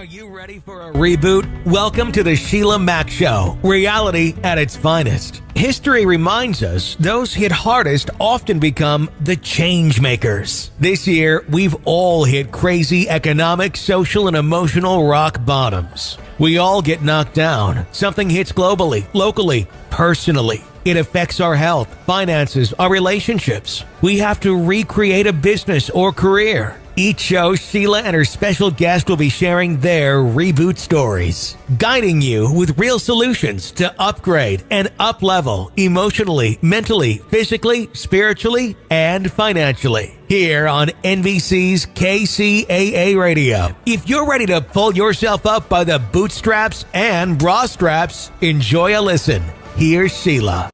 Are you ready for a reboot? Welcome to the Sheila Mac Show, reality at its finest. History reminds us those hit hardest often become the change makers. This year, we've all hit crazy economic, social, and emotional rock bottoms. We all get knocked down. Something hits globally, locally, personally. It affects our health, finances, our relationships. We have to recreate a business or career. Each show, Sheila and her special guest will be sharing their reboot stories, guiding you with real solutions to upgrade and up-level emotionally, mentally, physically, spiritually, and financially. Here on NBC's KCAA Radio. If you're ready to pull yourself up by the bootstraps and bra straps, enjoy a listen. Here's Sheila.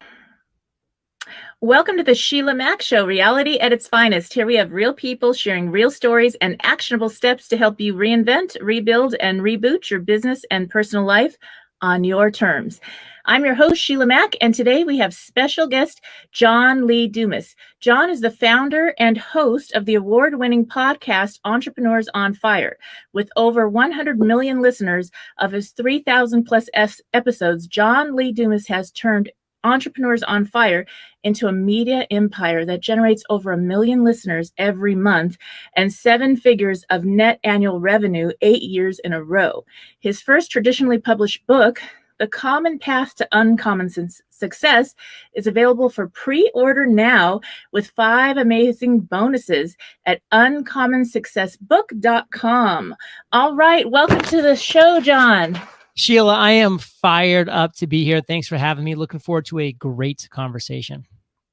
Welcome to the Sheila Mac Show, reality at its finest. Here we have real people sharing real stories and actionable steps to help you reinvent, rebuild, and reboot your business and personal life on your terms. I'm your host, Sheila Mac, and today we have special guest John Lee Dumas. John is the founder and host of the award-winning podcast Entrepreneurs on Fire. With over 100 million listeners of his 3,000 plus episodes, John Lee Dumas has turned Entrepreneurs on Fire into a media empire that generates over 1 million listeners every month and 7 figures of net annual revenue 8 years in a row. His first traditionally published book, The Common Path to Uncommon Success, is available for pre-order now with 5 amazing bonuses at uncommonsuccessbook.com. All right, welcome to the show, John. Sheila, I am fired up to be here. Thanks for having me. Looking forward to a great conversation.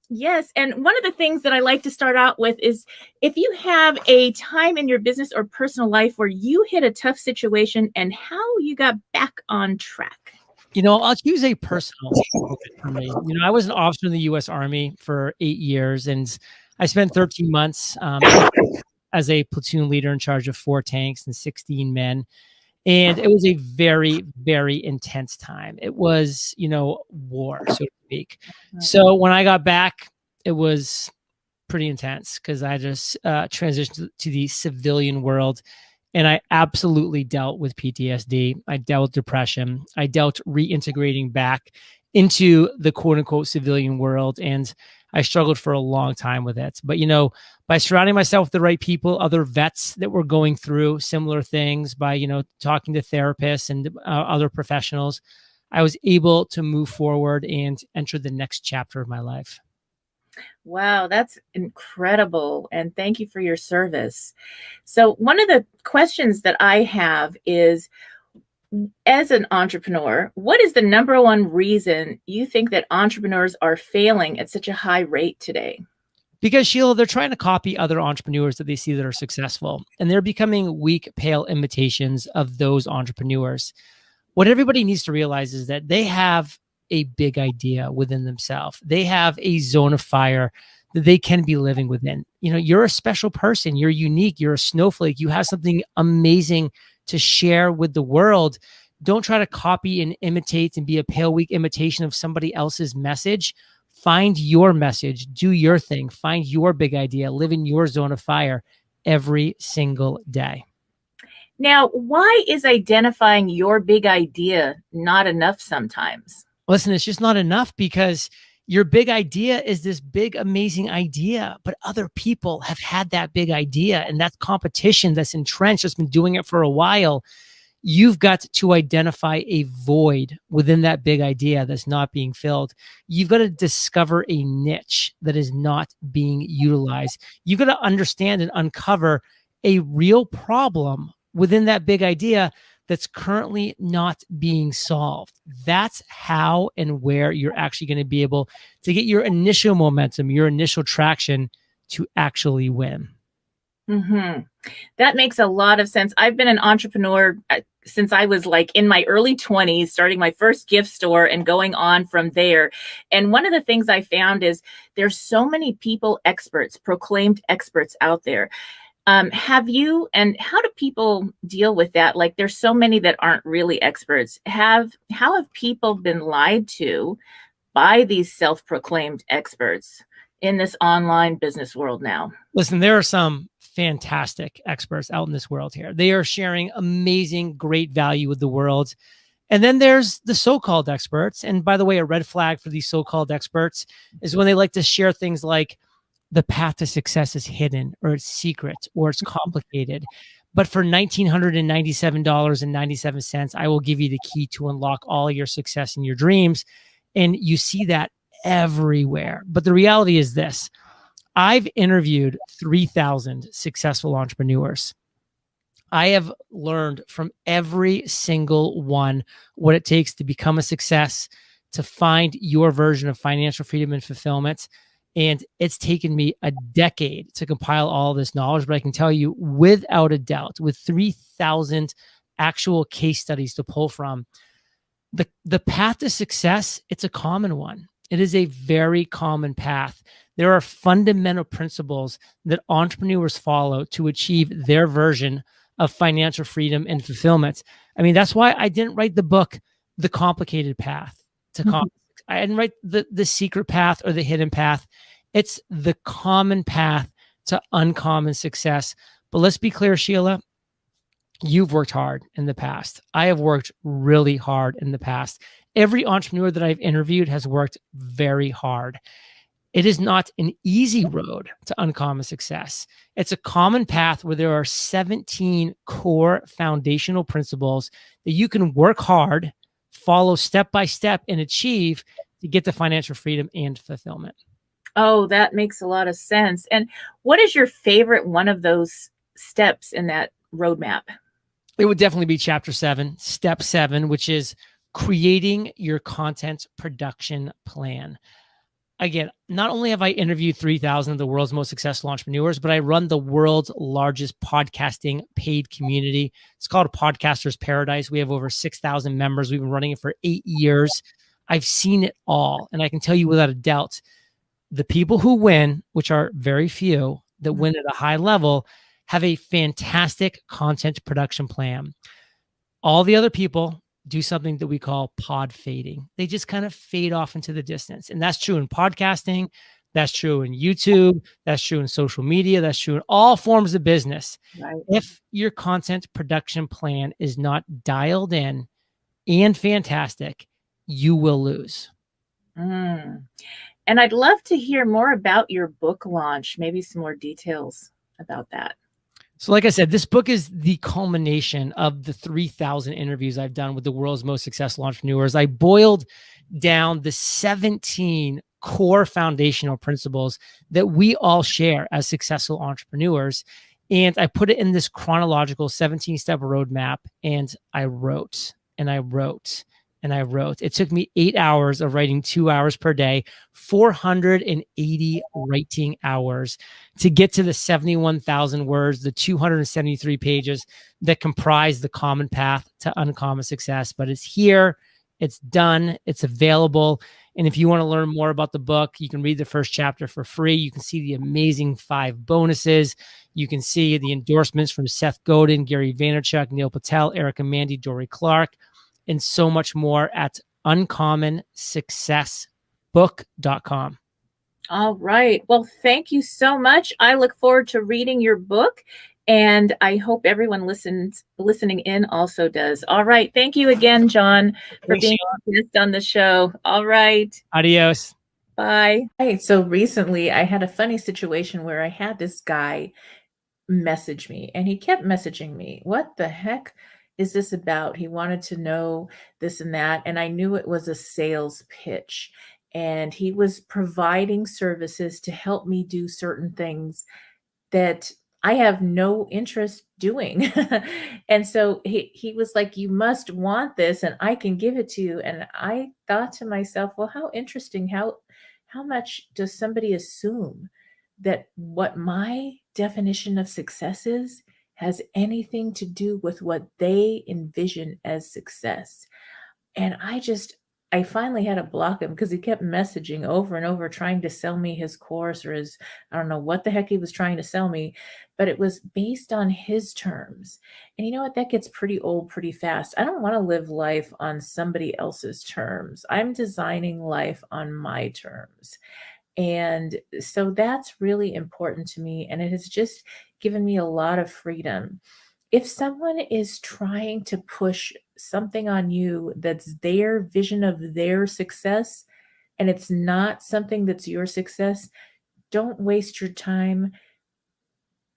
Yes. And one of the things that I like to start out with is if you have a time in your business or personal life where you hit a tough situation and how you got back on track. You know, I'll use a personal moment for me. You know, I was an officer in the U.S. Army for 8 years, and I spent 13 months as a platoon leader in charge of 4 tanks and 16 men. And it was a very, very intense time. It was, you know, war, so to speak. So when I got back, it was pretty intense because I just transitioned to the civilian world. And I absolutely dealt with PTSD. I dealt with depression. I dealt reintegrating back into the quote unquote civilian world. And I struggled for a long time with it. But, you know, by surrounding myself with the right people, other vets that were going through similar things, by, you know, talking to therapists and other professionals, I was able to move forward and enter the next chapter of my life. Wow, that's incredible. And thank you for your service. So one of the questions that I have is, as an entrepreneur, what is the number one reason you think that entrepreneurs are failing at such a high rate today? Because, Sheila, they're trying to copy other entrepreneurs that they see that are successful, and they're becoming weak, pale imitations of those entrepreneurs. What everybody needs to realize is that they have a big idea within themselves. They have a zone of fire that they can be living within. You know, you're a special person. You're unique. You're a snowflake. You have something amazing to share with the world. Don't try to copy and imitate and be a pale, weak imitation of somebody else's message. Find your message, do your thing, find your big idea, live in your zone of fire every single day. Now, why is identifying your big idea not enough sometimes? Listen, it's just not enough because your big idea is this big, amazing idea, but other people have had that big idea, and that's competition that's entrenched, that's been doing it for a while. You've got to identify a void within that big idea that's not being filled. You've got to discover a niche that is not being utilized. You've got to understand and uncover a real problem within that big idea that's currently not being solved. That's how and where you're actually going to be able to get your initial momentum, your initial traction to actually win. Mm-hmm. That makes a lot of sense. I've been an entrepreneur since I was like in my early 20s, starting my first gift store and going on from there. And one of the things I found is there's so many people, experts, proclaimed experts out there. Have you, and how do people deal with that? Like there's so many that aren't really experts. How have people been lied to by these self-proclaimed experts in this online business world now? Listen, there are some fantastic experts out in this world here. They are sharing amazing, great value with the world. And then there's the so-called experts. And by the way, a red flag for these so-called experts is when they like to share things like the path to success is hidden, or it's secret, or it's complicated. But for $1,997.97, I will give you the key to unlock all your success and your dreams. And you see that everywhere. But the reality is this: I've interviewed 3,000 successful entrepreneurs. I have learned from every single one what it takes to become a success, to find your version of financial freedom and fulfillment. And it's taken me a decade to compile all of this knowledge, but I can tell you without a doubt, with 3,000 actual case studies to pull from, the path to success, it's a common one. It is a very common path. There are fundamental principles that entrepreneurs follow to achieve their version of financial freedom and fulfillment. I mean, that's why I didn't write the book, The Complicated Path to I didn't write the secret path or the hidden path. It's the common path to uncommon success. But let's be clear, Sheila, you've worked hard in the past. I have worked really hard in the past. Every entrepreneur that I've interviewed has worked very hard. It is not an easy road to uncommon success. It's a common path where there are 17 core foundational principles that you can work hard, follow step by step, and achieve to get to financial freedom and fulfillment. Oh, that makes a lot of sense. And what is your favorite one of those steps in that roadmap? It would definitely be chapter 7, step 7, which is creating your content production plan. Again, not only have I interviewed 3,000 of the world's most successful entrepreneurs, but I run the world's largest podcasting paid community. It's called Podcaster's Paradise. We have over 6,000 members. We've been running it for 8 years. I've seen it all. And I can tell you without a doubt, the people who win, which are very few, that win at a high level, have a fantastic content production plan. All the other people do something that we call pod fading. They just kind of fade off into the distance. And that's true in podcasting. That's true in YouTube. That's true in social media. That's true in all forms of business. Right. If your content production plan is not dialed in and fantastic, you will lose. And I'd love to hear more about your book launch, maybe some more details about that. So like I said, this book is the culmination of the 3,000 interviews I've done with the world's most successful entrepreneurs. I boiled down the 17 core foundational principles that we all share as successful entrepreneurs. And I put it in this chronological 17-step roadmap, and I wrote, and I wrote, and I wrote. It took me 8 hours of writing, 2 hours per day, 480 writing hours to get to the 71,000 words, the 273 pages that comprise the common path to uncommon success. But it's here, it's done, it's available. And if you want to learn more about the book, you can read the first chapter for free. You can see the amazing 5 bonuses. You can see the endorsements from Seth Godin, Gary Vaynerchuk, Neil Patel, Erica Mandy, Dory Clark, and so much more at uncommonsuccessbook.com. All right. Well, thank you so much. I look forward to reading your book, and I hope everyone listening in also does. All right. Thank you again, John, for being a guest on the show. All right. Adios. Bye. Hey, so recently I had a funny situation where I had this guy message me, and he kept messaging me. What the heck is this about? He wanted to know this and that. And I knew it was a sales pitch. And he was providing services to help me do certain things that I have no interest doing. And so he was like, you must want this and I can give it to you. And I thought to myself, well, how interesting. How much does somebody assume that what my definition of success is has anything to do with what they envision as success? And I finally had to block him because he kept messaging over and over, trying to sell me his course or his, I don't know what the heck he was trying to sell me, but it was based on his terms. And you know what? That gets pretty old pretty fast. I don't want to live life on somebody else's terms. I'm designing life on my terms. And so that's really important to me. And it has just given me a lot of freedom. If someone is trying to push something on you that's their vision of their success, and it's not something that's your success, don't waste your time.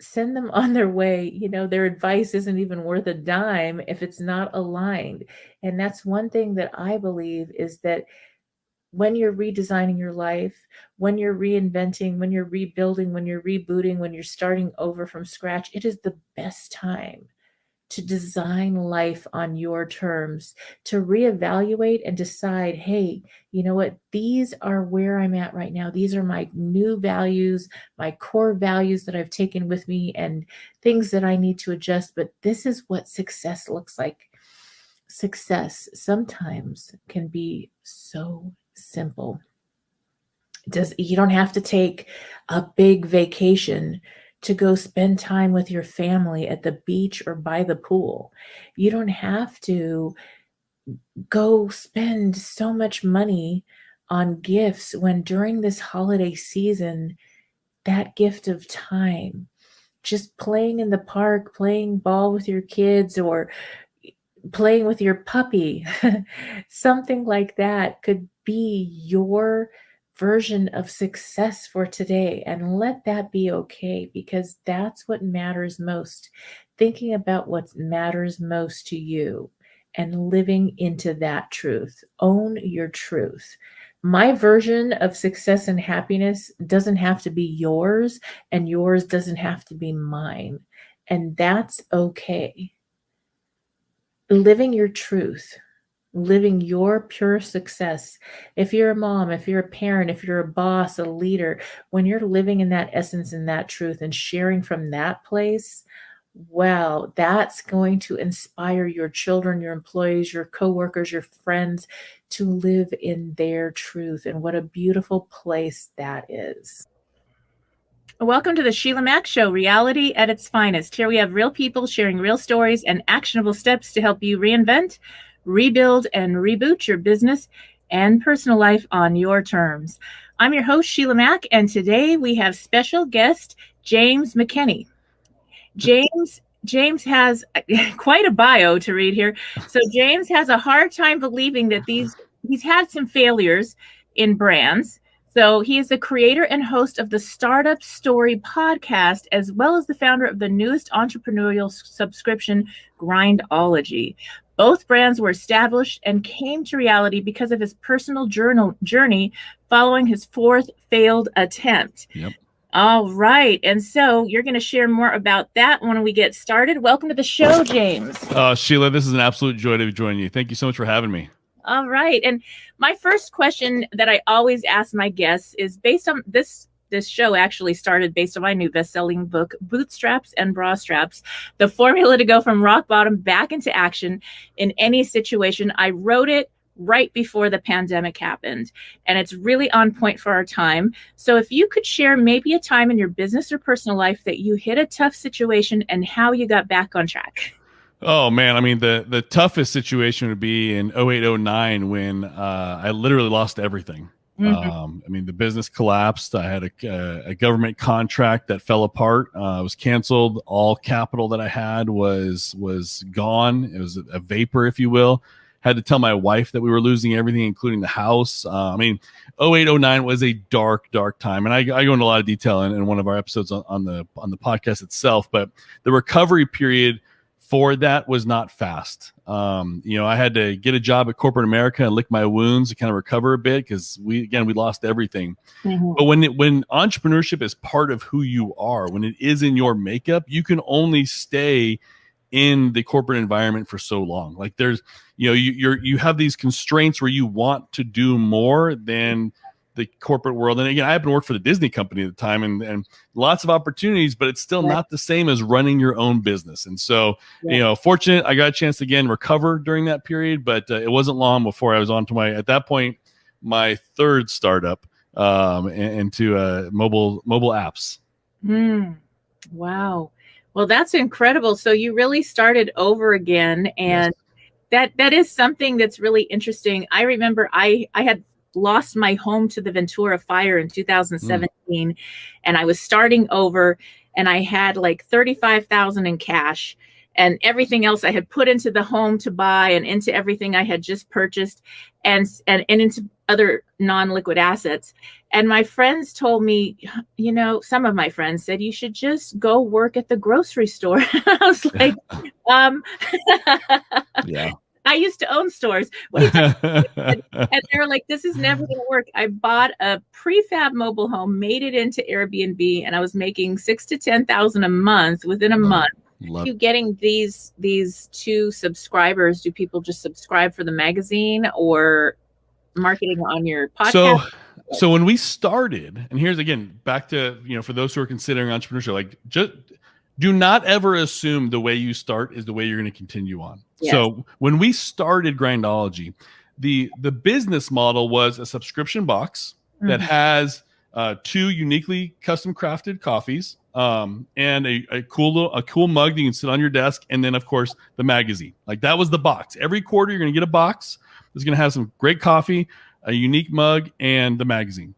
Send them on their way. Their advice isn't even worth a dime if it's not aligned. And that's one thing that I believe is that when you're redesigning your life, when you're reinventing, when you're rebuilding, when you're rebooting, when you're starting over from scratch, it is the best time to design life on your terms, to reevaluate and decide, hey, you know what? These are where I'm at right now. These are my new values, my core values that I've taken with me, and things that I need to adjust. But this is what success looks like. Success sometimes can be so simple. You don't have to take a big vacation to go spend time with your family at the beach or by the pool. You don't have to go spend so much money on gifts when during this holiday season, that gift of time, just playing in the park, playing ball with your kids, or playing with your puppy, something like that could be your version of success for today. And let that be okay, because that's what matters most. Thinking about what matters most to you and living into that truth. Own your truth. My version of success and happiness doesn't have to be yours, and yours doesn't have to be mine. And that's okay. Living your truth, living your pure success. If you're a mom, if you're a parent, if you're a boss, a leader, when you're living in that essence and that truth and sharing from that place, wow, that's going to inspire your children, your employees, your coworkers, your friends to live in their truth. And what a beautiful place that is. Welcome to the Sheila Mac Show, reality at its finest. Here we have real people sharing real stories and actionable steps to help you reinvent, rebuild, and reboot your business and personal life on your terms. I'm your host, Sheila Mac, and today we have special guest James McKinney. James has quite a bio to read here. So James has a hard time believing that he's had some failures in brands. So he is the creator and host of the Startup Story podcast, as well as the founder of the newest entrepreneurial subscription, Grindology. Both brands were established and came to reality because of his personal journey following his fourth failed attempt. Yep. All right. And so you're going to share more about that when we get started. Welcome to the show, James. Sheila, this is an absolute joy to join you. Thank you so much for having me. All right. And my first question that I always ask my guests is based on this show actually started based on my new best-selling book, Bootstraps and Bra Straps, the formula to go from rock bottom back into action in any situation. I wrote it right before the pandemic happened, and it's really on point for our time. So if you could share maybe a time in your business or personal life that you hit a tough situation and how you got back on track. Oh man, I mean the toughest situation would be in 0809 when I literally lost everything. I mean the business collapsed. I had a government contract that fell apart. It was canceled. All capital that I had was gone. It was a vapor, if you will. Had to tell my wife that we were losing everything, including the house. I mean, 0809 was a dark time, and I go into a lot of detail in one of our episodes on the podcast itself. But the recovery period for that was not fast. I had to get a job at corporate America and lick my wounds to kind of recover a bit because we lost everything. Mm-hmm. But when entrepreneurship is part of who you are, when it is in your makeup, you can only stay in the corporate environment for so long. Like there's, you have these constraints where you want to do more than the corporate world. And again, I happened to work for the Disney company at the time and lots of opportunities, but it's still not the same as running your own business. And so, fortunate, I got a chance to again recover during that period, but it wasn't long before I was on to at that point, my third startup into mobile apps. Wow. Well, that's incredible. So you really started over again. And that is something that's really interesting. I remember I had lost my home to the Ventura fire in 2017, and I was starting over, and I had like $35,000 in cash, and everything else I had put into the home to buy and into everything I had just purchased, and into other non-liquid assets. And my friends told me, some of my friends said, you should just go work at the grocery store. I was like, yeah. I used to own stores. What are you talking about? And they were like, this is never going to work. I bought a prefab mobile home, made it into Airbnb, and I was making $6,000 to $10,000 a month within a month. You getting these 2 subscribers? Do people just subscribe for the magazine or marketing on your podcast? So when we started, and here's again back to for those who are considering entrepreneurship, like just do not ever assume the way you start is the way you're going to continue on. Yes. So when we started Grindology, the business model was a subscription box that has 2 uniquely custom crafted coffees, and a cool mug that you can sit on your desk, and then of course the magazine. Like that was the box. Every quarter you're going to get a box that's going to have some great coffee, a unique mug, and the magazine.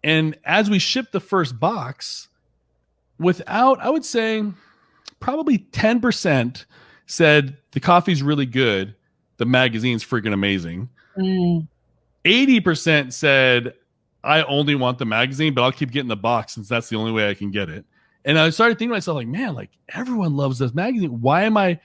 And as we shipped the first box, without, I would say, probably 10% said the coffee's really good, the magazine's freaking amazing. 80% said, I only want the magazine, but I'll keep getting the box since that's the only way I can get it. And I started thinking to myself, like, man, like everyone loves this magazine. Why am I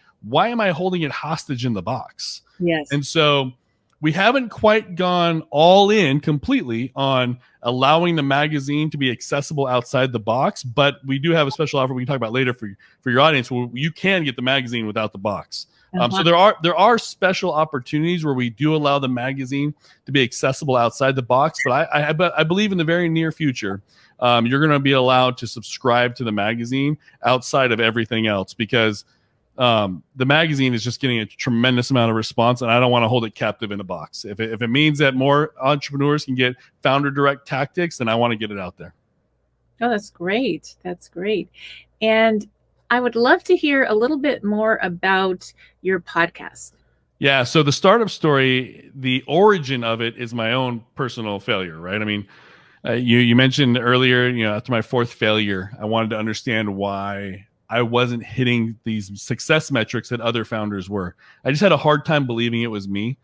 holding it hostage in the box? Yes. And so we haven't quite gone all in completely on allowing the magazine to be accessible outside the box, but we do have a special offer we can talk about later for your audience where you can get the magazine without the box. So there are special opportunities where we do allow the magazine to be accessible outside the box, but I believe in the very near future, you're going to be allowed to subscribe to the magazine outside of everything else, because the magazine is just getting a tremendous amount of response, and I don't want to hold it captive in a box. If it means that more entrepreneurs can get founder direct tactics, then I want to get it out there. Oh, that's great. That's great. And I would love to hear a little bit more about your podcast. Yeah. So the startup story, the origin of it is my own personal failure, right? I mean, you mentioned earlier, after my 4th failure, I wanted to understand why I wasn't hitting these success metrics that other founders were. I just had a hard time believing it was me.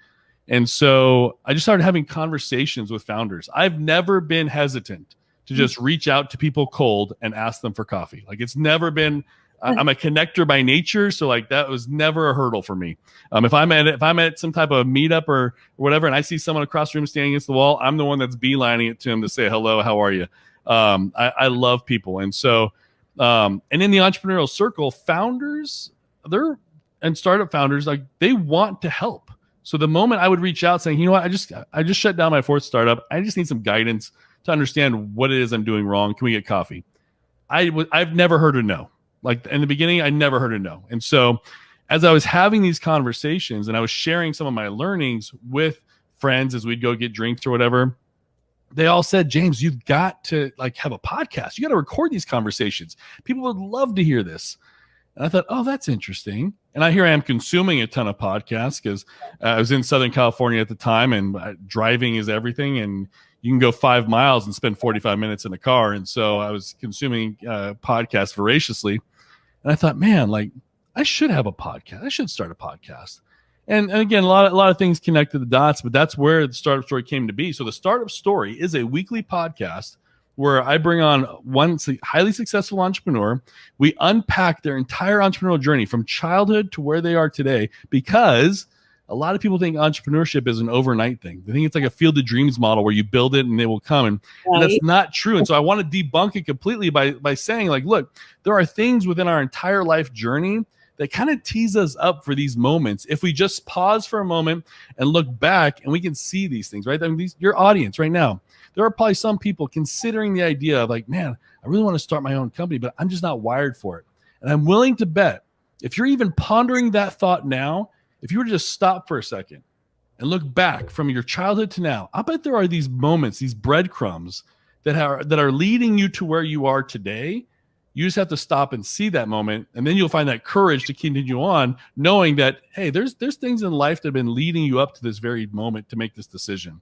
And so I just started having conversations with founders. I've never been hesitant to just reach out to people cold and ask them for coffee. Like it's never been, I'm a connector by nature. So like that was never a hurdle for me. If I'm at some type of meetup or whatever, and I see someone across the room standing against the wall, I'm the one that's beelining it to him to say, hello, how are you? I love people. And so, and in the entrepreneurial circle, founders, and startup founders, like they want to help. So the moment I would reach out saying, what, I just shut down my 4th startup. I just need some guidance to understand what it is I'm doing wrong. Can we get coffee? I've never heard a no. Like in the beginning, I never heard a no. And so as I was having these conversations and I was sharing some of my learnings with friends as we'd go get drinks or whatever, they all said, James, you've got to like have a podcast. You got to record these conversations. People would love to hear this. And I thought, oh, that's interesting. And here I am consuming a ton of podcasts because I was in Southern California at the time, and driving is everything. And you can go 5 miles and spend 45 minutes in a car. And so I was consuming podcasts voraciously. And I thought, man, like I should have a podcast. I should start a podcast. And again, a lot of things connected the dots, but that's where the startup story came to be. So the startup story is a weekly podcast where I bring on one highly successful entrepreneur. We unpack their entire entrepreneurial journey from childhood to where they are today, because a lot of people think entrepreneurship is an overnight thing. They think it's like a Field of Dreams model where you build it and they will come. And that's not true. And so I want to debunk it completely by saying, like, look, there are things within our entire life journey that kind of tease us up for these moments. If we just pause for a moment and look back, and we can see these things, right? I mean, your audience right now, there are probably some people considering the idea of like, man, I really want to start my own company, but I'm just not wired for it. And I'm willing to bet if you're even pondering that thought now, if you were to just stop for a second and look back from your childhood to now, I bet there are these moments, these breadcrumbs that are leading you to where you are today. You just have to stop and see that moment, and then you'll find that courage to continue on, knowing that, hey, there's things in life that have been leading you up to this very moment to make this decision.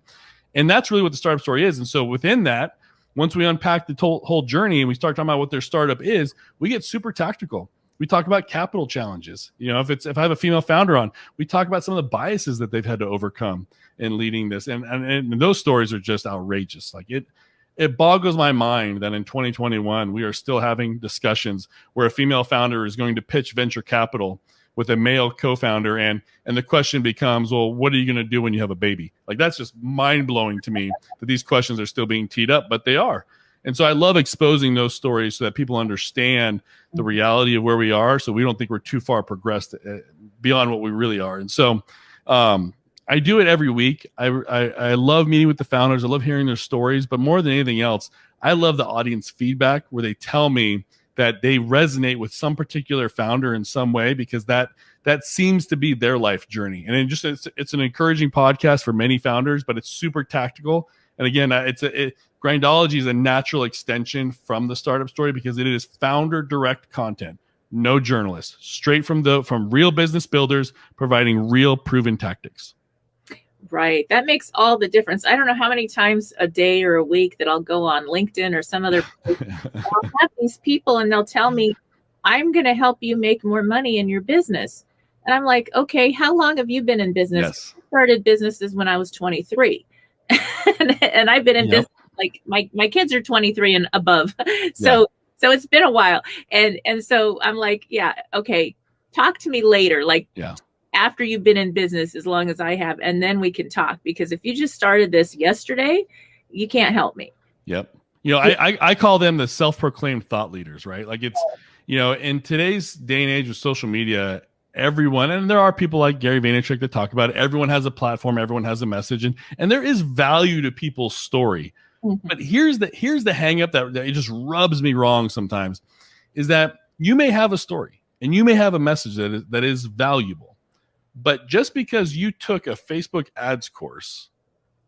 And that's really what the startup story is. And so within that, once we unpack the whole journey and we start talking about what their startup is, we get super tactical. We talk about capital challenges. If I have a female founder on, we talk about some of the biases that they've had to overcome in leading this. And those stories are just outrageous. Like it boggles my mind that in 2021, we are still having discussions where a female founder is going to pitch venture capital with a male co-founder. And the question becomes, well, what are you going to do when you have a baby? Like, that's just mind blowing to me that these questions are still being teed up, but they are. And so I love exposing those stories so that people understand the reality of where we are, so we don't think we're too far progressed beyond what we really are. And so I do it every week. I love meeting with the founders. I love hearing their stories. But more than anything else, I love the audience feedback where they tell me that they resonate with some particular founder in some way, because that seems to be their life journey. And it's an encouraging podcast for many founders, but it's super tactical. And again, Grindology is a natural extension from the startup story because it is founder direct content, no journalists, straight from real business builders providing real proven tactics. Right. That makes all the difference. I don't know how many times a day or a week that I'll go on LinkedIn or some other place. I'll have these people and they'll tell me, I'm going to help you make more money in your business. And I'm like, okay, how long have you been in business? Yes. I started businesses when I was 23 and I've been in business, like my kids are 23 and above. So it's been a while. And so I'm like, yeah, okay, talk to me later. Like, after you've been in business as long as I have, and then we can talk. Because if you just started this yesterday, you can't help me. Yep. I call them the self-proclaimed thought leaders, right? Like it's, in today's day and age with social media, everyone, and there are people like Gary Vaynerchuk that talk about it. Everyone has a platform, everyone has a message, and there is value to people's story. Mm-hmm. But here's the hang up that it just rubs me wrong sometimes, is that you may have a story and you may have a message that is valuable. But just because you took a Facebook ads course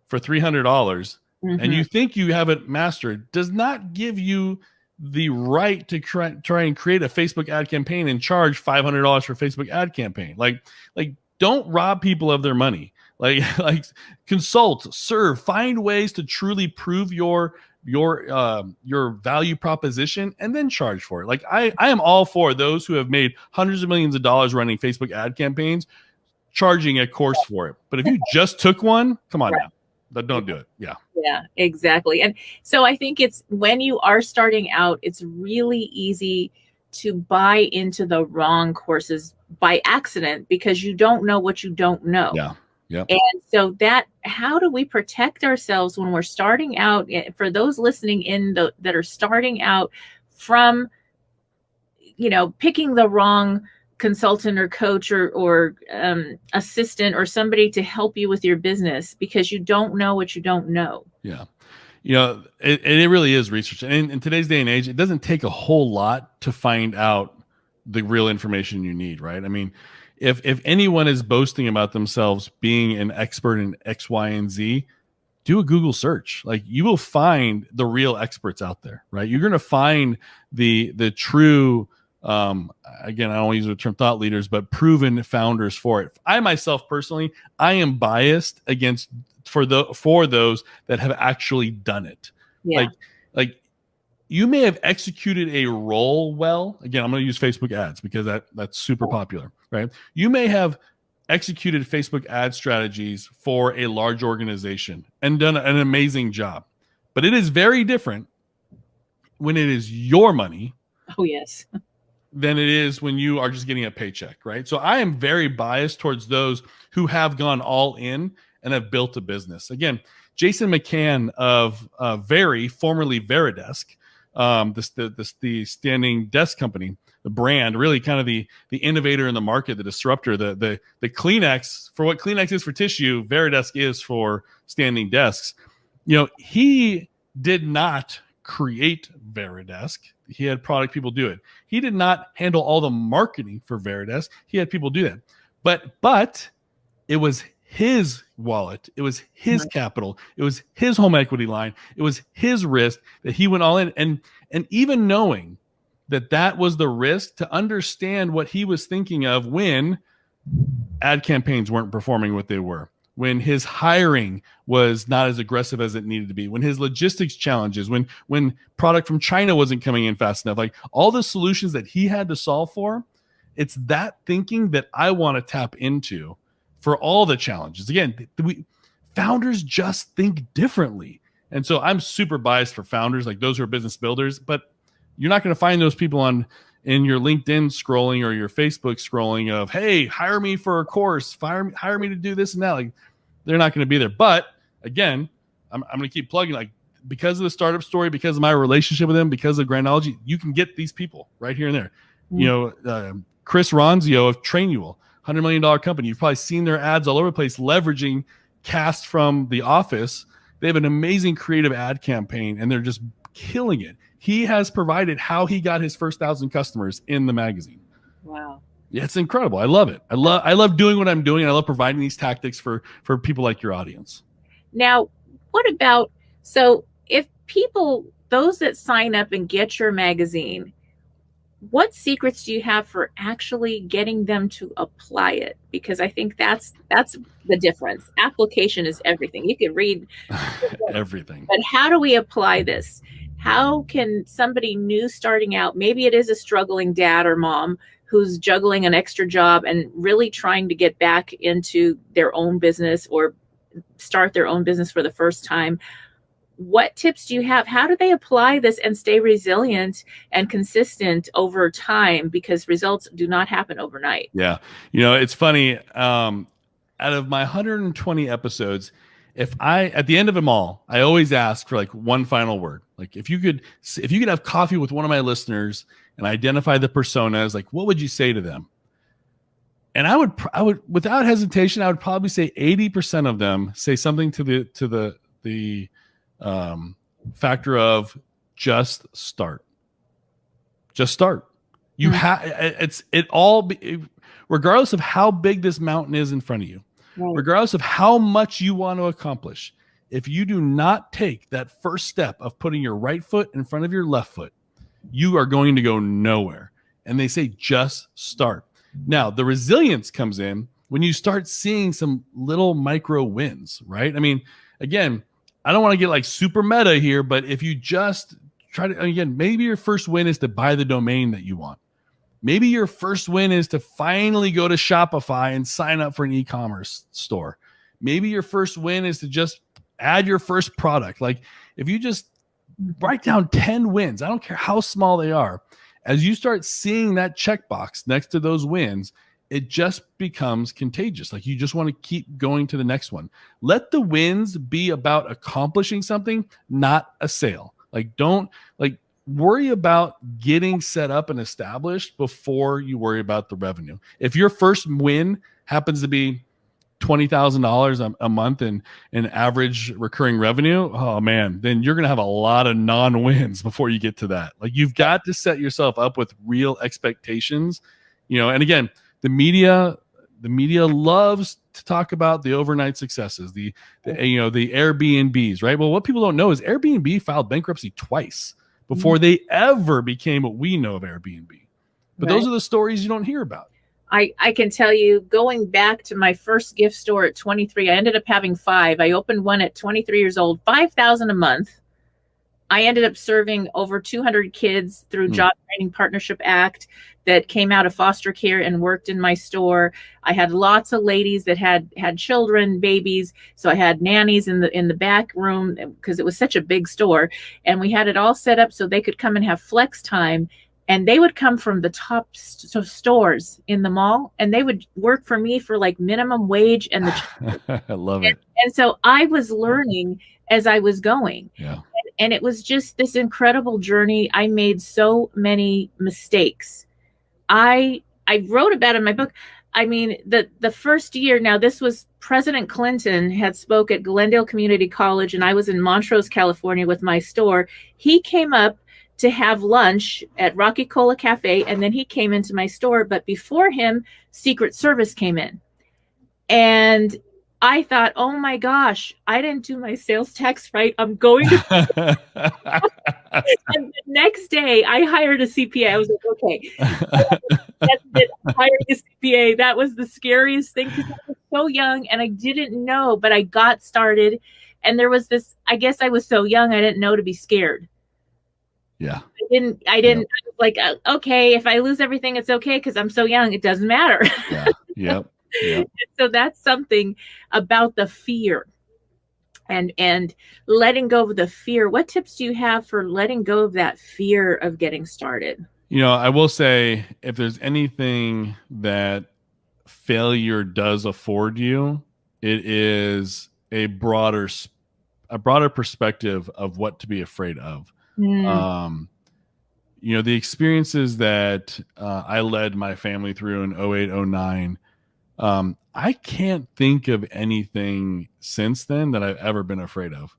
for $300 and you think you have it mastered does not give you the right to try and create a Facebook ad campaign and charge $500 for a Facebook ad campaign. Like don't rob people of their money. Like consult, serve, find ways to truly prove your value proposition and then charge for it. Like I am all for those who have made hundreds of millions of dollars running Facebook ad campaigns charging a course for it. But if you just took one, come on now. Don't do it. Yeah. Yeah, exactly. And so I think it's when you are starting out, it's really easy to buy into the wrong courses by accident because you don't know what you don't know. Yeah. Yeah. And so how do we protect ourselves when we're starting out? For those listening in that are starting out from, picking the wrong consultant or coach or assistant or somebody to help you with your business because you don't know what you don't know. Yeah. It really is research. And in today's day and age, it doesn't take a whole lot to find out the real information you need, right? I mean, if anyone is boasting about themselves being an expert in X, Y, and Z, do a Google search. Like you will find the real experts out there, right? You're going to find the true, again, I don't want to use the term thought leaders, but proven founders for it. I myself personally, I am biased for those that have actually done it. Yeah. Like you may have executed a role well. Again, I'm going to use Facebook ads because that's super popular, right? You may have executed Facebook ad strategies for a large organization and done an amazing job, but it is very different when it is your money. Oh, yes. Than it is when you are just getting a paycheck, right? So I am very biased towards those who have gone all in and have built a business. Again, Jason McKinney of formerly Veridesk, the standing desk company, the brand, really kind of the innovator in the market, the disruptor, the Kleenex, for what Kleenex is for tissue, Veridesk is for standing desks. He did not create Veridesk. He had product people do it. He did not handle all the marketing for Veridesk. He had people do that. But it was his wallet. It was his capital. It was his home equity line. It was his risk that he went all in. And even knowing that was the risk, to understand what he was thinking of when ad campaigns weren't performing what they were, when his hiring was not as aggressive as it needed to be, when his logistics challenges, when product from China wasn't coming in fast enough, like all the solutions that he had to solve for, it's that thinking that I want to tap into for all the challenges. Again, founders just think differently. And so I'm super biased for founders, like those who are business builders, but you're not going to find those people in your LinkedIn scrolling or your Facebook scrolling of, hey, hire me for a course, hire me to do this and that. Like, they're not going to be there. But again, I'm going to keep plugging, like, because of the startup story, because of my relationship with them, because of Grindology, you can get these people right here and there. Mm-hmm. You know, Chris Ronzio of Trainual, $100 million company. You've probably seen their ads all over the place, leveraging cast from The Office. They have an amazing creative ad campaign, and they're just killing it. He has provided how he got his first 1,000 customers in the magazine. Wow. Yeah, it's incredible. I love it. I love doing what I'm doing. I love providing these tactics for people like your audience. Now, what about, so if people, those that sign up and get your magazine, what secrets do you have for actually getting them to apply it? Because I think that's the difference. Application is everything. You can read everything. But how do we apply this? How can somebody new starting out, maybe it is a struggling dad or mom who's juggling an extra job and really trying to get back into their own business or start their own business for the first time. What tips do you have? How do they apply this and stay resilient and consistent over time? Because results do not happen overnight. Yeah. You know, it's funny. Out of my 120 episodes, at the end of them all, I always ask for like one final word. Like if you could have coffee with one of my listeners and identify the personas, like what would you say to them? And I would without hesitation, I would probably say 80% of them say something to the factor of just start. Just start. You regardless of how big this mountain is in front of you, right, regardless of how much you want to accomplish, if you do not take that first step of putting your right foot in front of your left foot, you are going to go nowhere. And they say, just start. Now, the resilience comes in when you start seeing some little micro wins, right? I mean, again, I don't want to get like super meta here, but if you just try to, again, maybe your first win is to buy the domain that you want. Maybe your first win is to finally go to Shopify and sign up for an e-commerce store. Maybe your first win is to just add your first product. Like if you just write down 10 wins, I don't care how small they are, as you start seeing that checkbox next to those wins, it just becomes contagious. Like you just want to keep going to the next one. Let the wins be about accomplishing something, not a sale. Like don't worry about getting set up and established before you worry about the revenue. If your first win happens to be $20,000 a month in average recurring revenue, oh man, then you're going to have a lot of non-wins before you get to that. Like you've got to set yourself up with real expectations, and again, the media loves to talk about the overnight successes, the Airbnbs, right? Well, what people don't know is Airbnb filed bankruptcy twice before they ever became what we know of Airbnb. But those are the stories you don't hear about. I can tell you, going back to my first gift store at 23, I ended up having 5. I opened one at 23 years old, $5,000 a month. I ended up serving over 200 kids through Job Training Partnership Act that came out of foster care and worked in my store. I had lots of ladies that had children, babies. So I had nannies in the back room because it was such a big store. And we had it all set up so they could come and have flex time. And they would come from the top stores in the mall, and they would work for me for like minimum wage. And I love it. And so I was learning as I was going. Yeah. And it was just this incredible journey. I made so many mistakes. I wrote about it in my book. I mean, the first year, now this was President Clinton had spoke at Glendale Community College, and I was in Montrose, California with my store. He came up to have lunch at Rocky Cola Cafe, and then he came into my store. But before him, Secret Service came in. And I thought, oh my gosh, I didn't do my sales tax right. I'm going to And the next day I hired a CPA. I was like, okay, that's it. Hiring a CPA. That was the scariest thing because I was so young and I didn't know, but I got started. And there was this, I guess I was so young, I didn't know to be scared. Yeah. I was like, okay, if I lose everything, it's okay. Cause I'm so young. It doesn't matter. Yeah. Yep. Yep. So that's something about the fear and letting go of the fear. What tips do you have for letting go of that fear of getting started? I will say if there's anything that failure does afford you, it is a broader perspective of what to be afraid of. The experiences that I led my family through in 08, 09, I can't think of anything since then that I've ever been afraid of,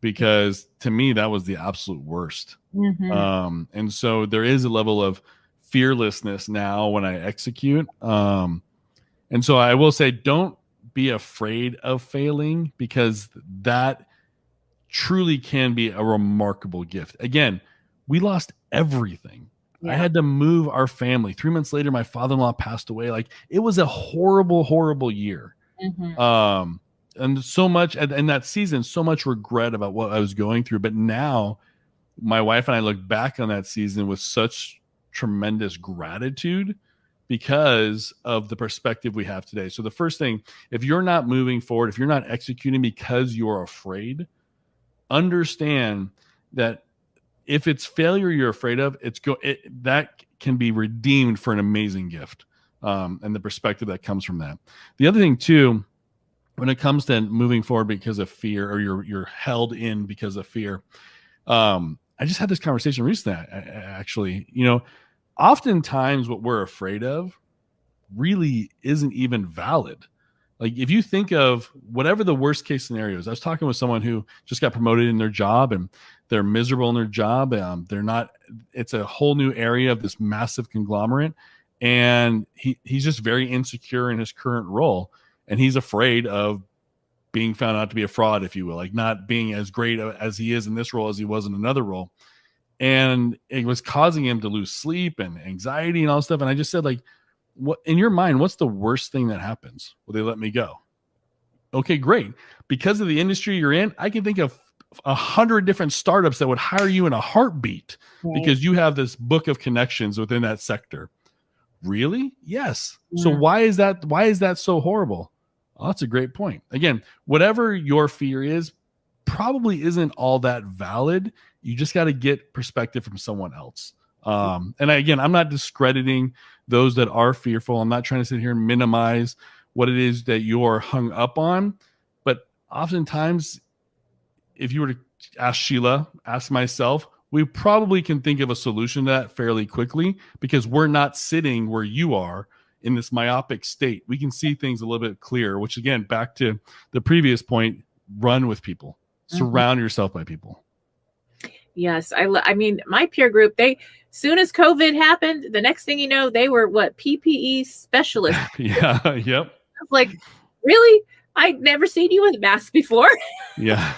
because to me, that was the absolute worst. And so there is a level of fearlessness now when I execute. And so I will say, don't be afraid of failing, because that truly can be a remarkable gift. Again, we lost everything. Yeah. I had to move our family. 3 months later, my father-in-law passed away. Like, it was a horrible, horrible year. And so much in that season, so much regret about what I was going through. But now my wife and I look back on that season with such tremendous gratitude because of the perspective we have today. So the first thing, if you're not moving forward, if you're not executing because you're afraid, understand that if it's failure you're afraid of, that can be redeemed for an amazing gift, and the perspective that comes from that. The other thing too, when it comes to moving forward because of fear, or you're held in because of fear, I just had this conversation recently. Actually, oftentimes what we're afraid of really isn't even valid. Like, if you think of whatever the worst case scenario is, I was talking with someone who just got promoted in their job and they're miserable in their job. It's a whole new area of this massive conglomerate. And he's just very insecure in his current role. And he's afraid of being found out to be a fraud, if you will, like not being as great as he is in this role as he was in another role. And it was causing him to lose sleep and anxiety and all this stuff. And I just said, like, what in your mind, what's the worst thing that happens? Will they let me go? Okay, great. Because of the industry you're in, I can think of 100 different startups that would hire you in a heartbeat, right? Because you have this book of connections within that sector. Really? Yes. Yeah. So why is that so horrible? Oh, that's a great point. Again, whatever your fear is probably isn't all that valid. You just got to get perspective from someone else. And I'm not discrediting those that are fearful. I'm not trying to sit here and minimize what it is that you're hung up on. But oftentimes, if you were to ask Sheila, ask myself, we probably can think of a solution to that fairly quickly, because we're not sitting where you are in this myopic state. We can see things a little bit clearer, which, again, back to the previous point, run with people, surround yourself by people. Yes. I mean, my peer group, soon as COVID happened, the next thing you know, they were PPE specialists. Yeah. Yep. I was like, really? I'd never seen you with a mask before. Yeah.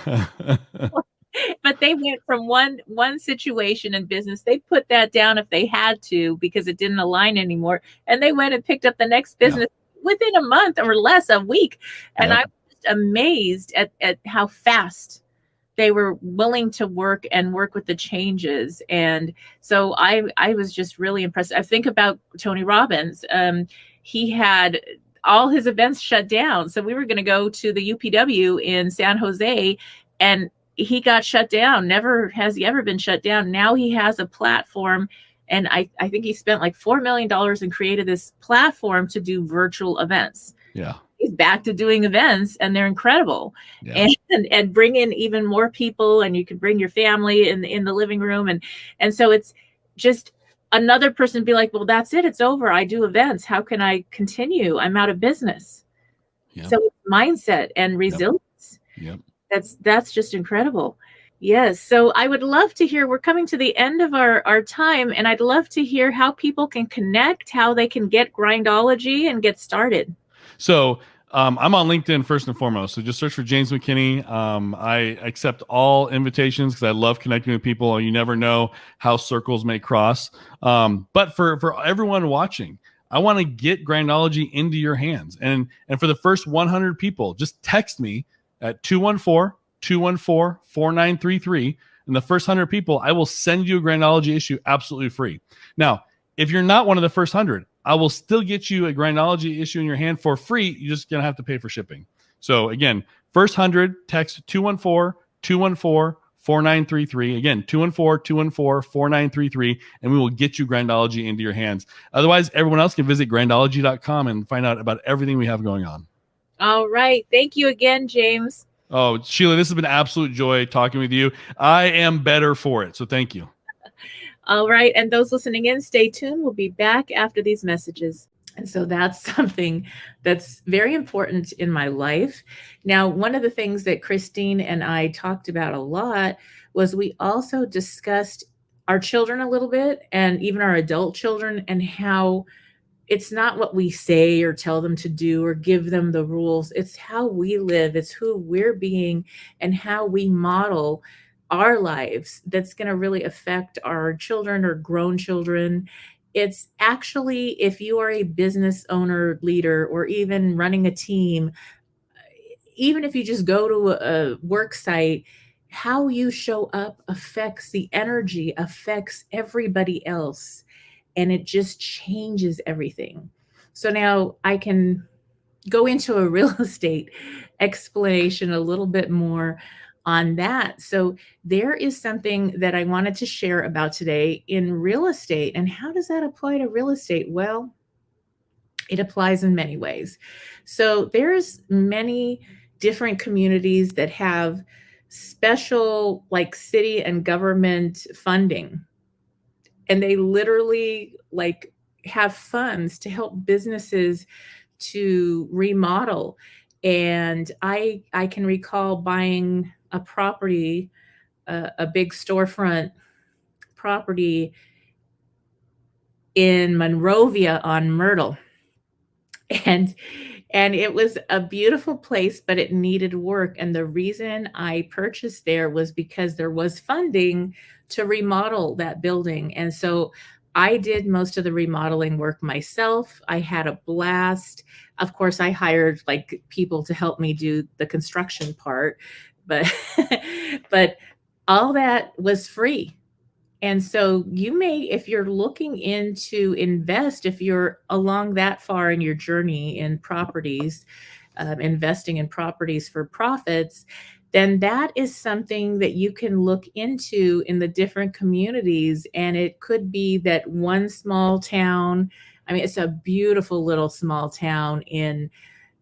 But they went from one situation in business. They put that down if they had to, because it didn't align anymore. And they went and picked up the next business within a month or less, a week. And I was just amazed at how fast they were willing to work with the changes. And so I was just really impressed. I think about Tony Robbins. He had all his events shut down. So we were going to go to the UPW in San Jose, and he got shut down. Never has he ever been shut down. Now he has a platform, and I think he spent like $4 million and created this platform to do virtual events. Yeah. He's back to doing events, and they're incredible. Yeah. And bring in even more people, and you can bring your family in the living room. And so it's just another person be like, well, that's it. It's over. I do events. How can I continue? I'm out of business. Yep. So it's mindset and resilience. Yep. That's just incredible. Yes. So I would love to hear, we're coming to the end of our time, and I'd love to hear how people can connect, how they can get Grindology and get started. So I'm on LinkedIn first and foremost. So just search for James McKinney. I accept all invitations because I love connecting with people. You never know how circles may cross. But for everyone watching, I want to get Grindology into your hands. And for the first 100 people, just text me at 214-214-4933. And the first 100 people, I will send you a Grindology issue absolutely free. Now, if you're not one of the first 100, I will still get you a Grindology issue in your hand for free. You're just going to have to pay for shipping. So again, first 100, text 214-214-4933. Again, 214-214-4933, and we will get you Grindology into your hands. Otherwise, everyone else can visit grindology.com and find out about everything we have going on. All right. Thank you again, James. Oh, Sheila, this has been an absolute joy talking with you. I am better for it. So thank you. All right. And those listening in, stay tuned. We'll be back after these messages. And so that's something that's very important in my life. Now, one of the things that Christine and I talked about a lot was we also discussed our children a little bit, and even our adult children, and how it's not what we say or tell them to do or give them the rules. It's how we live. It's who we're being and how we model our lives that's going to really affect our children or grown children. It's actually, if you are a business owner, leader, or even running a team, even if you just go to a work site, how you show up affects the energy, affects everybody else, and it just changes everything. So now I can go into a real estate explanation a little bit more on that. So there is something that I wanted to share about today in real estate. And how does that apply to real estate? Well, it applies in many ways. So there's many different communities that have special, like, city and government funding. And they literally like have funds to help businesses to remodel. And I can recall buying a property, a big storefront property in Monrovia on Myrtle. And it was a beautiful place, but it needed work. And the reason I purchased there was because there was funding to remodel that building. And so I did most of the remodeling work myself. I had a blast. Of course, I hired like people to help me do the construction part, but but all that was free. And so you may, if you're looking into invest, if you're along that far in your journey in properties, investing in properties for profits, then that is something that you can look into in the different communities. And it could be that one small town, I mean, it's a beautiful little small town in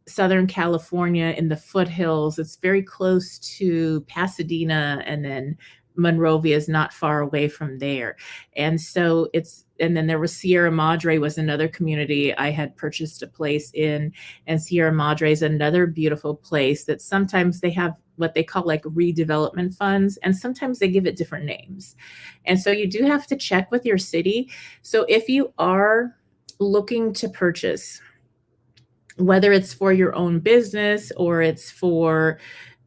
Southern California in the foothills. It's very close to Pasadena, and then Monrovia is not far away from there. And so and then there was Sierra Madre was another community I had purchased a place in, and Sierra Madre is another beautiful place that sometimes they have what they call like redevelopment funds, and sometimes they give it different names. And so you do have to check with your city. So if you are looking to purchase, whether it's for your own business or it's for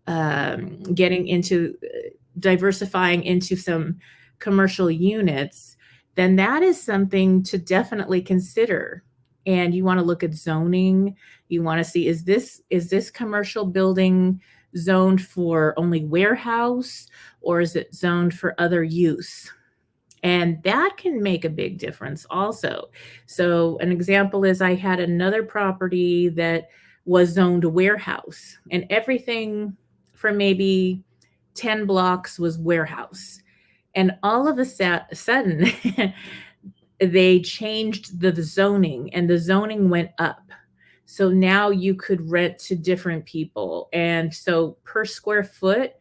getting into diversifying into some commercial units, then that is something to definitely consider. And you want to look at zoning. You want to see, is this commercial building zoned for only warehouse, or is it zoned for other use? And that can make a big difference also. So an example is I had another property that was zoned warehouse, and everything for maybe 10 blocks was warehouse. And all of a sudden, they changed the zoning, and the zoning went up. So now you could rent to different people. And so per square foot,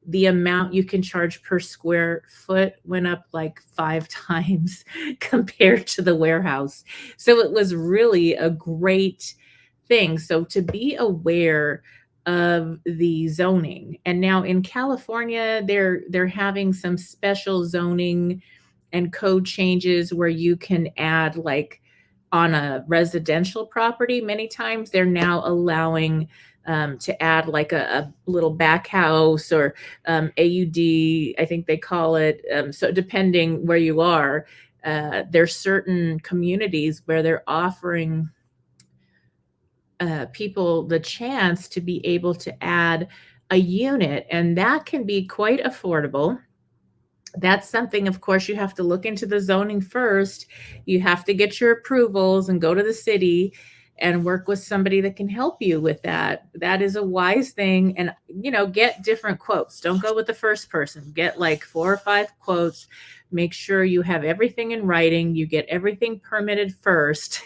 the amount you can charge per square foot went up like 5 times compared to the warehouse. So it was really a great thing. So to be aware of the zoning. And now in California, they're having some special zoning and code changes where you can add like on a residential property, many times they're now allowing to add like a little back house or AUD, I think they call it. So depending where you are, there's certain communities where they're offering people the chance to be able to add a unit, and that can be quite affordable. That's something, of course, you have to look into the zoning first. You have to get your approvals and go to the city and work with somebody that can help you with that. That is a wise thing. And, get different quotes. Don't go with the first person. Get like 4 or 5 quotes. Make sure you have everything in writing. You get everything permitted first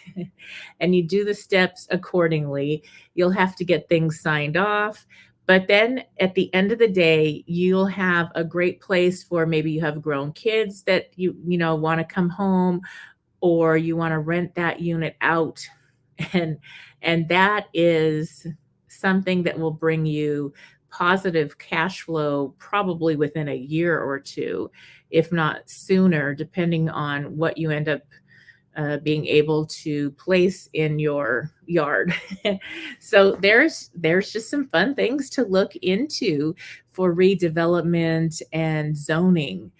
and you do the steps accordingly. You'll have to get things signed off. But then at the end of the day, you'll have a great place for maybe you have grown kids that you want to come home, or you want to rent that unit out. And that is something that will bring you positive cash flow probably within a year or two, if not sooner, depending on what you end up being able to place in your yard. So there's just some fun things to look into for redevelopment and zoning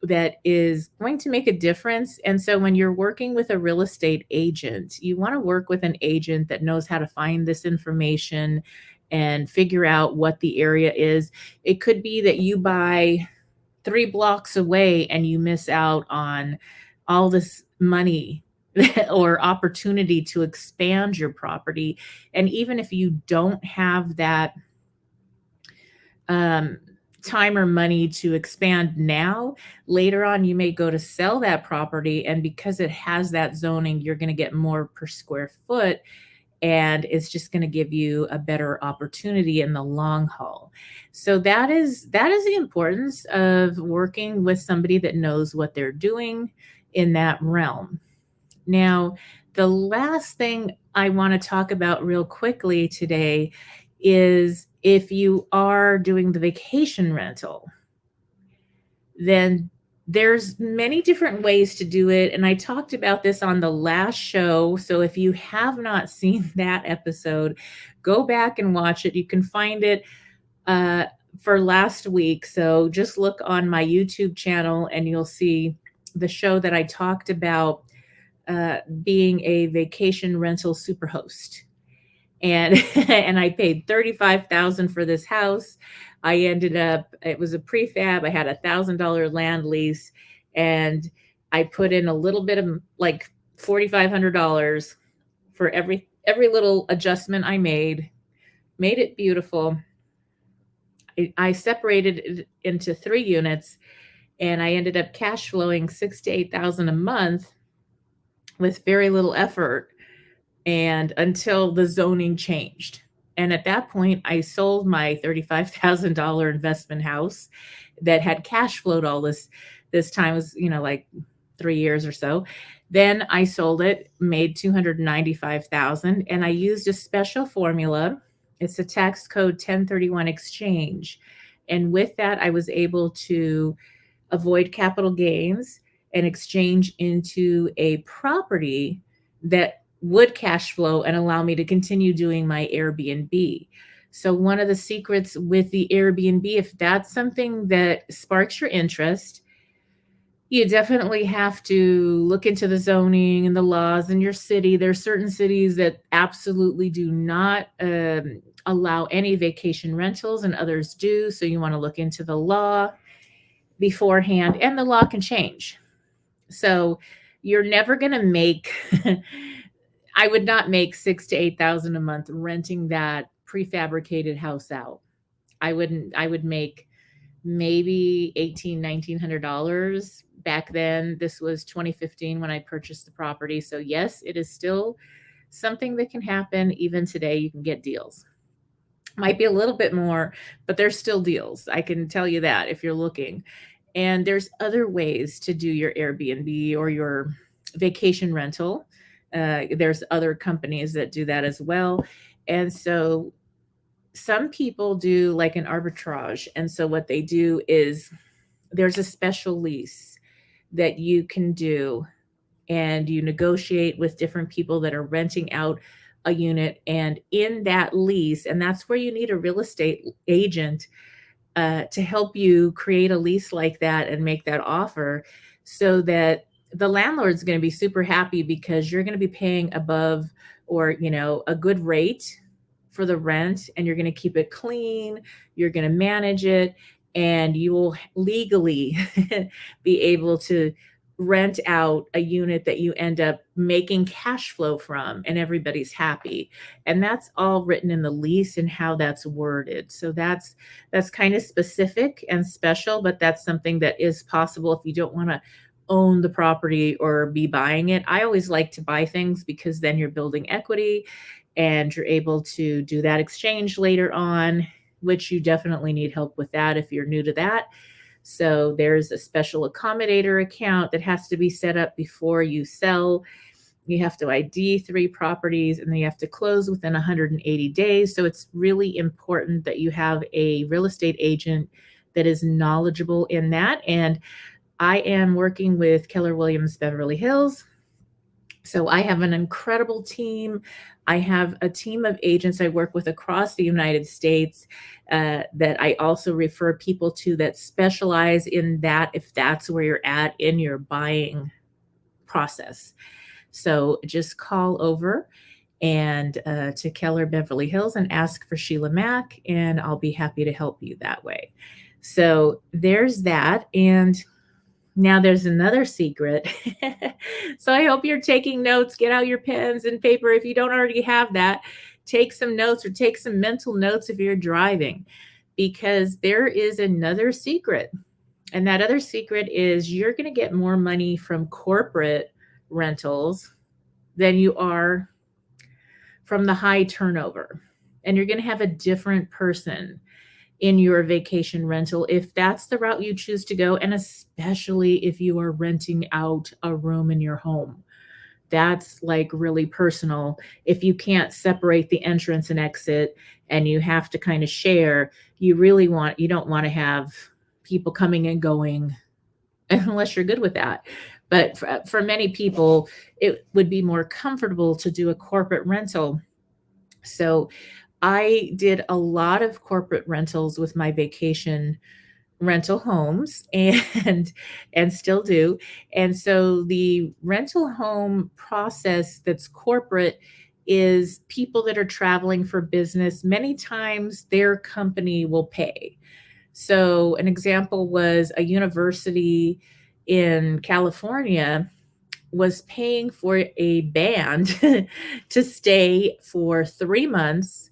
that is going to make a difference. And so when you're working with a real estate agent, you want to work with an agent that knows how to find this information and figure out what the area is. It could be that you buy 3 blocks away and you miss out on all this money or opportunity to expand your property. And even if you don't have that time or money to expand now, later on you may go to sell that property, and because it has that zoning, you're going to get more per square foot, and it's just going to give you a better opportunity in the long haul. So that is the importance of working with somebody that knows what they're doing in that realm. Now, the last thing I want to talk about real quickly today is if you are doing the vacation rental, then there's many different ways to do it. And I talked about this on the last show. So if you have not seen that episode, go back and watch it. You can find it for last week. So just look on my YouTube channel and you'll see the show that I talked about being a vacation rental superhost. And and I paid $35,000 for this house. I ended up, it was a prefab. I had $1,000 land lease, and I put in a little bit of like $4,500 for every little adjustment I made it beautiful. I separated it into 3 units, and I ended up cash flowing $6,000 to $8,000 a month with very little effort, and until the zoning changed. And at that point, I sold my $35,000 investment house that had cash flowed all this time, was like 3 years or so. Then I sold it, made $295,000, and I used a special formula. It's a tax code 1031 exchange. And with that, I was able to avoid capital gains and exchange into a property that would cash flow and allow me to continue doing my Airbnb. So one of the secrets with the Airbnb, if that's something that sparks your interest, you definitely have to look into the zoning and the laws in your city. There are certain cities that absolutely do not allow any vacation rentals, and others do. So you want to look into the law beforehand, and the law can change. So you're never going to make, I would not make $6,000 to $8,000 a month renting that prefabricated house out. I would make maybe $1,800, $1,900 back then. This was 2015 when I purchased the property. So yes, it is still something that can happen. Even today, you can get deals. Might be a little bit more, but there's still deals. I can tell you that if you're looking. And there's other ways to do your Airbnb or your vacation rental. There's other companies that do that as well. And so some people do like an arbitrage. And so what they do is there's a special lease that you can do and you negotiate with different people that are renting out a unit. And in that lease, and that's where you need a real estate agent to help you create a lease like that and make that offer, so that the landlord's going to be super happy because you're going to be paying above, or, you know, a good rate for the rent, and you're going to keep it clean, you're going to manage it, and you will legally be able to rent out a unit that you end up making cash flow from, and everybody's happy. And that's all written in the lease and how that's worded. So that's kind of specific and special, but that's something that is possible if you don't want to own the property or be buying it. I always like to buy things because then you're building equity and you're able to do that exchange later on, which you definitely need help with that if you're new to that. So there's a special accommodator account that has to be set up before you sell. You have to ID 3 properties, and then you have to close within 180 days. So it's really important that you have a real estate agent that is knowledgeable in that. And I am working with Keller Williams Beverly Hills. So I have an incredible team. I have a team of agents I work with across the United States that I also refer people to that specialize in that, if that's where you're at in your buying process. So just call over and to Keller Beverly Hills and ask for Sheila Mac, and I'll be happy to help you that way. So there's that. And now there's another secret. So I hope you're taking notes. Get out your pens and paper. If you don't already have that, take some notes, or take some mental notes if you're driving, because there is another secret. And that other secret is you're going to get more money from corporate rentals than you are from the high turnover. And you're going to have a different person in your vacation rental if that's the route you choose to go, and especially if you are renting out a room in your home. That's like really personal. If you can't separate the entrance and exit and you have to kind of share, you don't want to have people coming and going unless you're good with that. But for many people, it would be more comfortable to do a corporate rental. So I did a lot of corporate rentals with my vacation rental homes and still do. And so the rental home process that's corporate is people that are traveling for business. Many times their company will pay. So an example was a university in California was paying for a band to stay for 3 months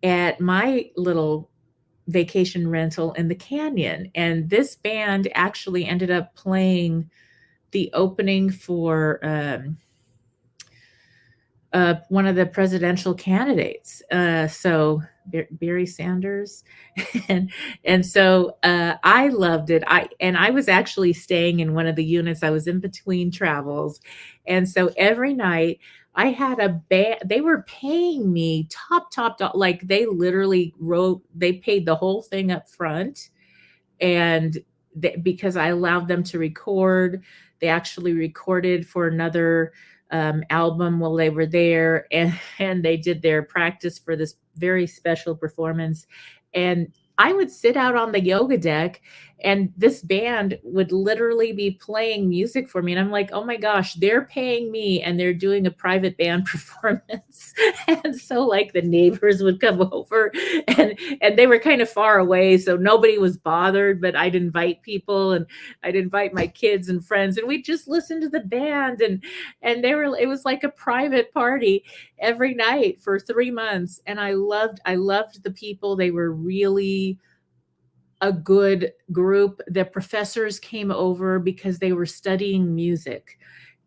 at my little vacation rental in the canyon. And this band actually ended up playing the opening for one of the presidential candidates. So Barry Sanders. and so I loved it. I was actually staying in one of the units. I was in between travels. And so every night I had a band. They were paying me top, like they literally they paid the whole thing up front. And because I allowed them to record, they actually recorded for another album while they were there, and they did their practice for this very special performance. And I would sit out on the yoga deck, and this band would literally be playing music for me. And I'm like, oh my gosh, they're paying me and they're doing a private band performance. And so like the neighbors would come over, and they were kind of far away, so nobody was bothered, but I'd invite people, and I'd invite my kids and friends, and we'd just listen to the band, and it was like a private party every night for 3 months. And I loved the people. They were really a good group. The professors came over because they were studying music.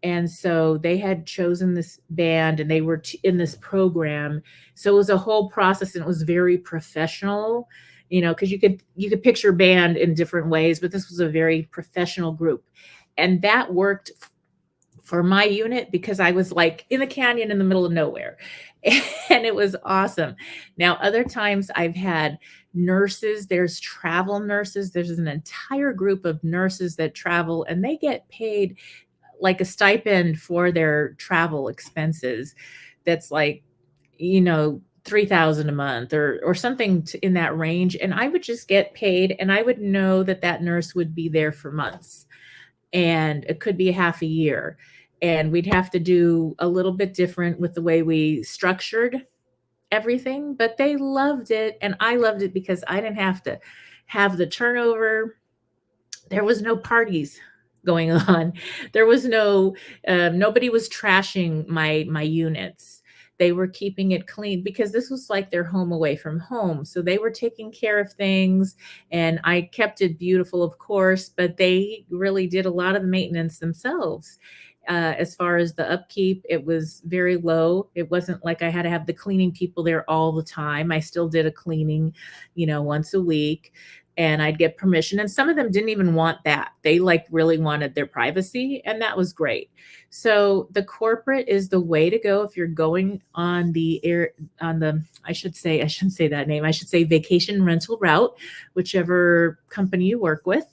And so they had chosen this band, and they were in this program. So it was a whole process, and it was very professional, because you could picture band in different ways, but this was a very professional group. And that worked for my unit because I was like in the canyon in the middle of nowhere, and it was awesome. Now, other times I've had nurses, there's travel nurses. There's an entire group of nurses that travel, and they get paid like a stipend for their travel expenses that's like, you know, 3,000 a month or something in that range. And I would just get paid, and I would know that that nurse would be there for months, and it could be half a year. And we'd have to do a little bit different with the way we structured everything, but they loved it. And I loved it because I didn't have to have the turnover. There was no parties going on. There was no, nobody was trashing my units. They were keeping it clean because this was like their home away from home. So they were taking care of things, and I kept it beautiful, of course, but they really did a lot of the maintenance themselves. As far as the upkeep, it was very low. It wasn't like I had to have the cleaning people there all the time. I still did a cleaning, you know, once a week, and I'd get permission. And some of them didn't even want that. They like really wanted their privacy, and that was great. So the corporate is the way to go if you're going on I shouldn't say that name. I should say vacation rental route, whichever company you work with.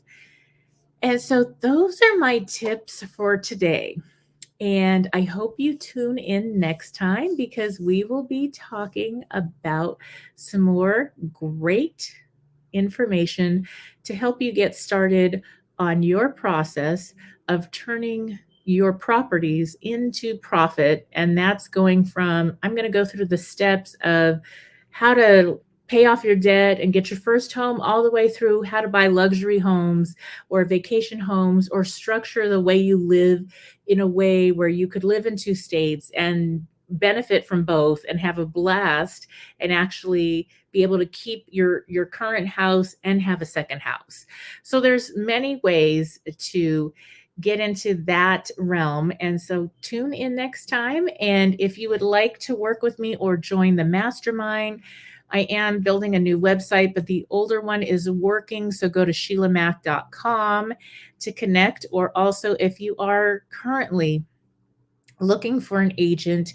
And so those are my tips for today. And I hope you tune in next time, because we will be talking about some more great information to help you get started on your process of turning your properties into profit. And that's going from, I'm going to go through the steps of how to pay off your debt and get your first home, all the way through how to buy luxury homes or vacation homes, or structure the way you live in a way where you could live in two states and benefit from both and have a blast, and actually be able to keep your current house and have a second house. So there's many ways to get into that realm. And so tune in next time. And if you would like to work with me or join the mastermind, I am building a new website, but the older one is working. So go to SheilaMac.com to connect. Or also, if you are currently looking for an agent,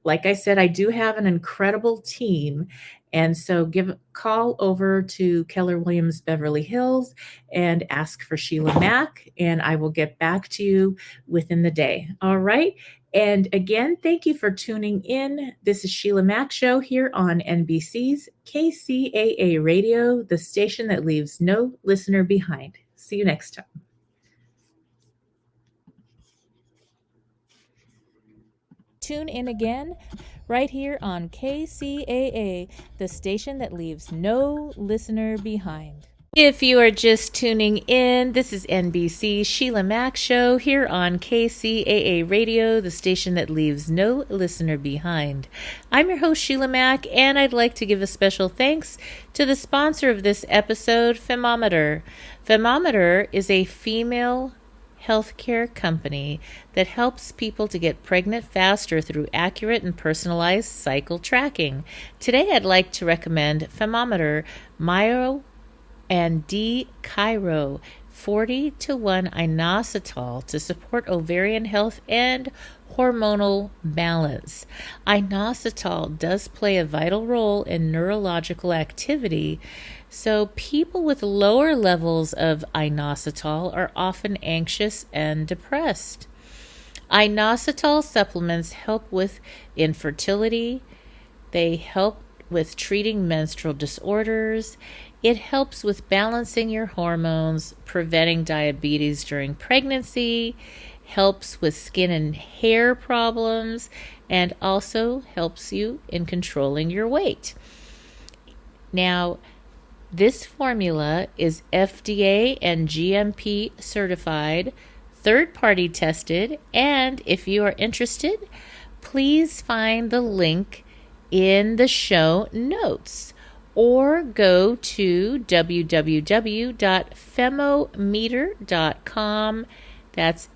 like I said, I do have an incredible team. And so give a call over to Keller Williams Beverly Hills and ask for Sheila Mac, and I will get back to you within the day. All right. And again, thank you for tuning in. This is Sheila Mac Show here on NBC's KCAA Radio, the station that leaves no listener behind. See you next time. Tune in again right here on KCAA, the station that leaves no listener behind. If you are just tuning in, this is NBC Sheila Mac Show here on KCAA Radio, the station that leaves no listener behind. I'm your host, Sheila Mac, and I'd like to give a special thanks to the sponsor of this episode, Femometer. Femometer is a female healthcare company that helps people to get pregnant faster through accurate and personalized cycle tracking. Today, I'd like to recommend Femometer Myo and D-Chiro 40-to-1 inositol to support ovarian health and hormonal balance. Inositol does play a vital role in neurological activity, so people with lower levels of inositol are often anxious and depressed. Inositol supplements help with infertility. They help with treating menstrual disorders. It helps with balancing your hormones, preventing diabetes during pregnancy, helps with skin and hair problems, and also helps you in controlling your weight. Now, this formula is FDA and GMP certified, third-party tested, and if you are interested, please find the link in the show notes, or go to www.femometer.com. That's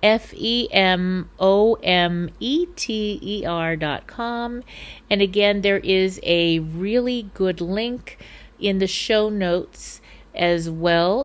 FEMOMETER.com. And again, there is a really good link in the show notes as well.